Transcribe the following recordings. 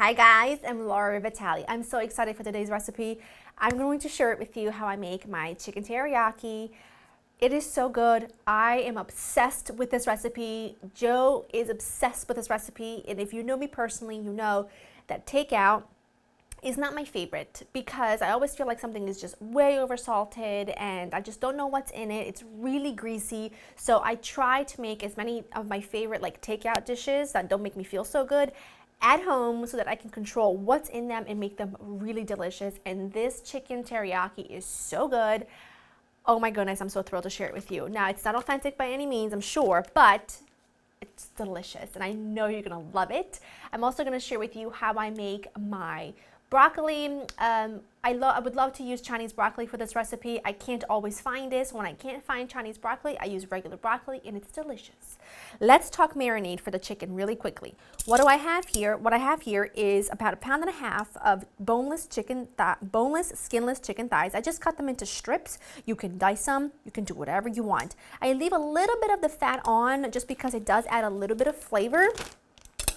Hi guys, I'm Laura Vitale. I'm so excited for today's recipe. I'm going to share it with you how I make my chicken teriyaki. It is so good. I am obsessed with this recipe. Joe is obsessed with this recipe, and if you know me personally, you know that takeout is not my favorite because I always feel like something is just way over salted and I just don't know what's in it. It's really greasy. So I try to make as many of my favorite like takeout dishes that don't make me feel so good at home so that I can control what's in them and make them really delicious. And this chicken teriyaki is so good. Oh my goodness, I'm so thrilled to share it with you. Now, it's not authentic by any means, I'm sure, but it's delicious and I know you're gonna love it. I'm also gonna share with you how I make my broccoli. I would love to use Chinese broccoli for this recipe. I can't always find this. When I can't find Chinese broccoli, I use regular broccoli and it's delicious. Let's talk marinade for the chicken really quickly. What do I have here? What I have here is about 1.5 pounds of boneless, skinless chicken thighs. I just cut them into strips. You can dice them. You can do whatever you want. I leave a little bit of the fat on just because it does add a little bit of flavor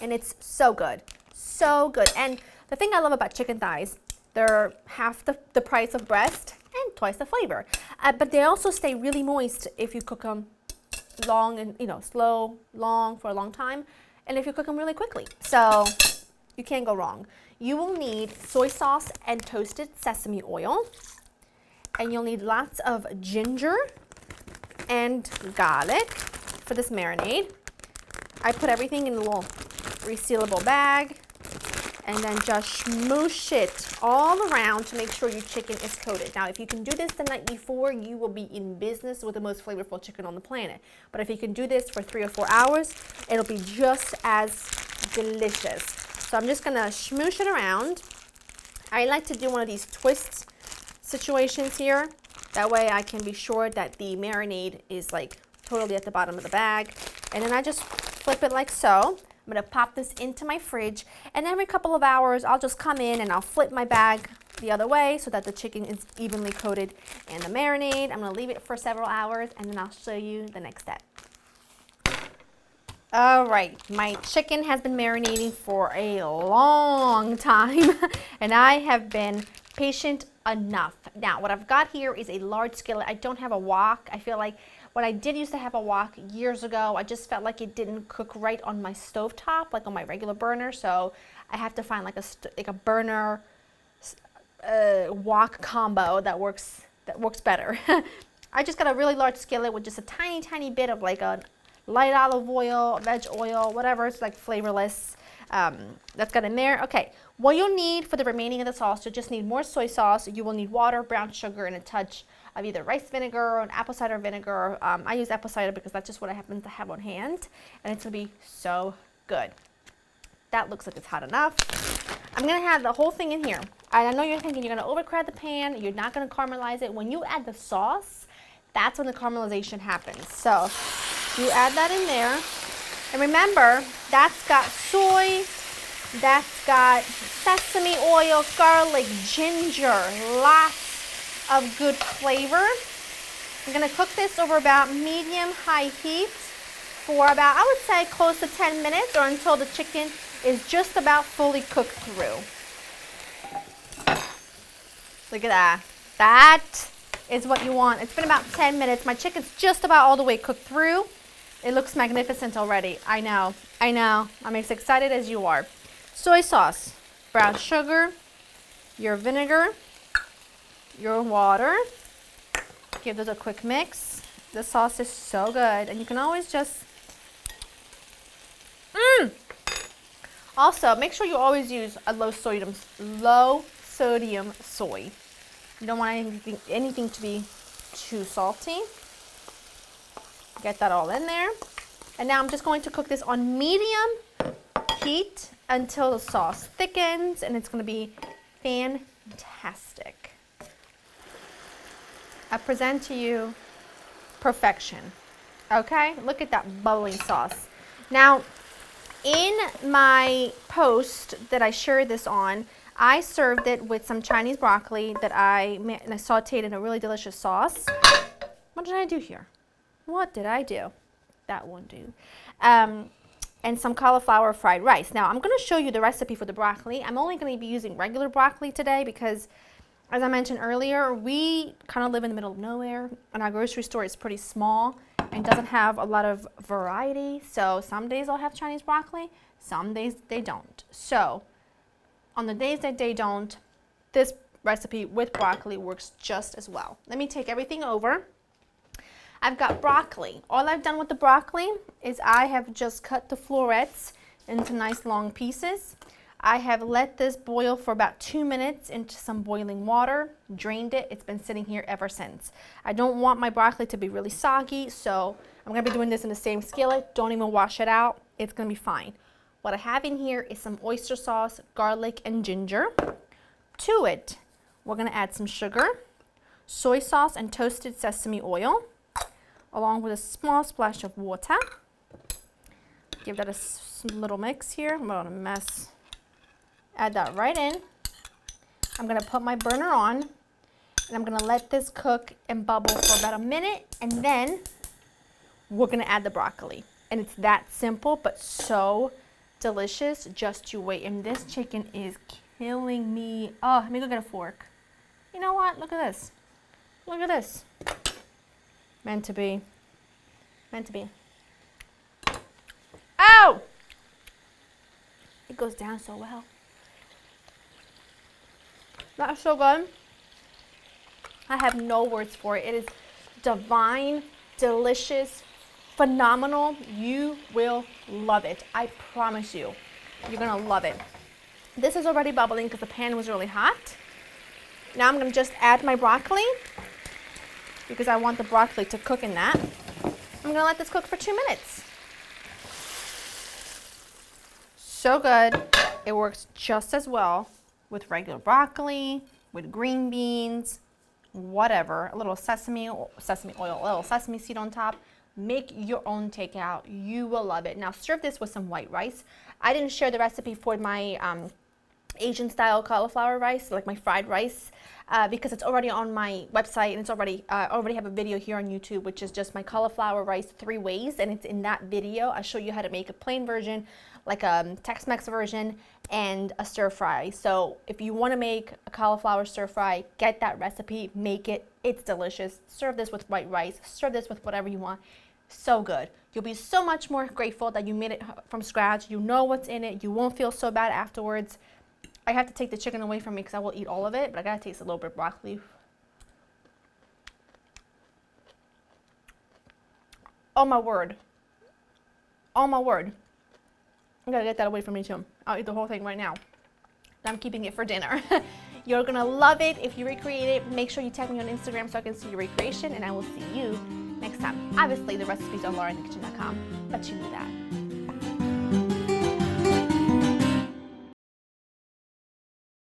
and it's so good. So good. And the thing I love about chicken thighs, they're half the price of breast and twice the flavor. But they also stay really moist if you cook them long and, long for a long time. And if you cook them really quickly. So you can't go wrong. You will need soy sauce and toasted sesame oil. And you'll need lots of ginger and garlic for this marinade. I put everything in a little resealable bag. And then just smoosh it all around to make sure your chicken is coated. Now, if you can do this the night before, you will be in business with the most flavorful chicken on the planet. But if you can do this for 3 or 4 hours, it'll be just as delicious. So I'm just gonna smoosh it around. I like to do one of these twist situations here. That way I can be sure that the marinade is like totally at the bottom of the bag. And then I just flip it like so. I'm gonna pop this into my fridge, and every couple of hours I'll just come in and I'll flip my bag the other way so that the chicken is evenly coated in the marinade. I'm gonna leave it for several hours and then I'll show you the next step. All right, my chicken has been marinating for a long time and I have been patient enough. Now, what I've got here is a large skillet. I don't have a wok. I feel like when I did used to have a wok years ago, I just felt like it didn't cook right on my stovetop, like on my regular burner. So I have to find like a burner wok combo that works better. I just got a really large skillet with just a tiny bit of like a light olive oil, veg oil, whatever. It's like flavorless. That's got in there. Okay, what you'll need for the remaining of the sauce, you'll just need more soy sauce. You will need water, brown sugar, and a touch of either rice vinegar or an apple cider vinegar. I use apple cider because that's just what I happen to have on hand, and it's gonna be so good. That looks like it's hot enough. I'm gonna have the whole thing in here. I know you're thinking you're gonna overcrowd the pan, you're not gonna caramelize it. When you add the sauce, that's when the caramelization happens. So you add that in there, and remember, that's got soy, that's got sesame oil, garlic, ginger, lots of good flavor. I'm gonna cook this over about medium-high heat for about, I would say, close to 10 minutes or until the chicken is just about fully cooked through. Look at that. That is what you want. It's been about 10 minutes. My chicken's just about all the way cooked through. It looks magnificent already. I know. I'm as excited as you are. Soy sauce, brown sugar, your vinegar, your water. Give this a quick mix. The sauce is so good, and you can always just Also, make sure you always use a low sodium soy. You don't want anything to be too salty. Get that all in there. And now I'm just going to cook this on medium heat until the sauce thickens, and it's going to be fantastic. I present to you perfection. Okay, look at that bubbling sauce. Now, in my post that I shared this on, I served it with some Chinese broccoli that I sauteed in a really delicious sauce. What did I do here? What did I do? That won't do. and some cauliflower fried rice. Now I'm going to show you the recipe for the broccoli. I'm only going to be using regular broccoli today because, as I mentioned earlier, we kind of live in the middle of nowhere and our grocery store is pretty small and doesn't have a lot of variety. So some days I'll have Chinese broccoli, some days they don't. So on the days that they don't, this recipe with broccoli works just as well. Let me take everything over. I've got broccoli. All I've done with the broccoli is I have just cut the florets into nice long pieces. I have let this boil for about 2 minutes into some boiling water, drained it. It's been sitting here ever since. I don't want my broccoli to be really soggy, so I'm gonna be doing this in the same skillet. Don't even wash it out. It's gonna be fine. What I have in here is some oyster sauce, garlic, and ginger. To it, we're gonna add some sugar, soy sauce, and toasted sesame oil, along with a small splash of water. Give that a little mix here. I'm gonna mess. Add that right in. I'm gonna put my burner on and I'm gonna let this cook and bubble for about a minute, and then we're gonna add the broccoli. And it's that simple, but so delicious. Just you wait. And this chicken is killing me. Oh, let me go get a fork. You know what? Look at this. Look at this. Meant to be. Meant to be. Ow! It goes down so well. That's so good. I have no words for it. It is divine, delicious, phenomenal. You will love it. I promise you. You're gonna love it. This is already bubbling because the pan was really hot. Now I'm gonna just add my broccoli because I want the broccoli to cook in that. I'm gonna let this cook for 2 minutes. So good. It works just as well with regular broccoli, with green beans, whatever. A little sesame oil, a little sesame seed on top. Make your own takeout. You will love it. Now serve this with some white rice. I didn't share the recipe for my Asian style cauliflower rice, like my fried rice, because it's already on my website, and it's already I already have a video here on YouTube, which is just my cauliflower rice 3 ways, and it's in that video. I show you how to make a plain version, like a Tex-Mex version, and a stir fry. So if you want to make a cauliflower stir fry, get that recipe, make it. It's delicious. Serve this with white rice. Serve this with whatever you want. So good. You'll be so much more grateful that you made it from scratch. You know what's in it. You won't feel so bad afterwards. I have to take the chicken away from me because I will eat all of it, but I gotta taste a little bit of broccoli. Oh my word. Oh my word. I gotta get that away from me too. I'll eat the whole thing right now. I'm keeping it for dinner. You're gonna love it if you recreate it. Make sure you tag me on Instagram so I can see your recreation, and I will see you next time. Obviously, the recipes are laurenkitchen.com, but you knew that.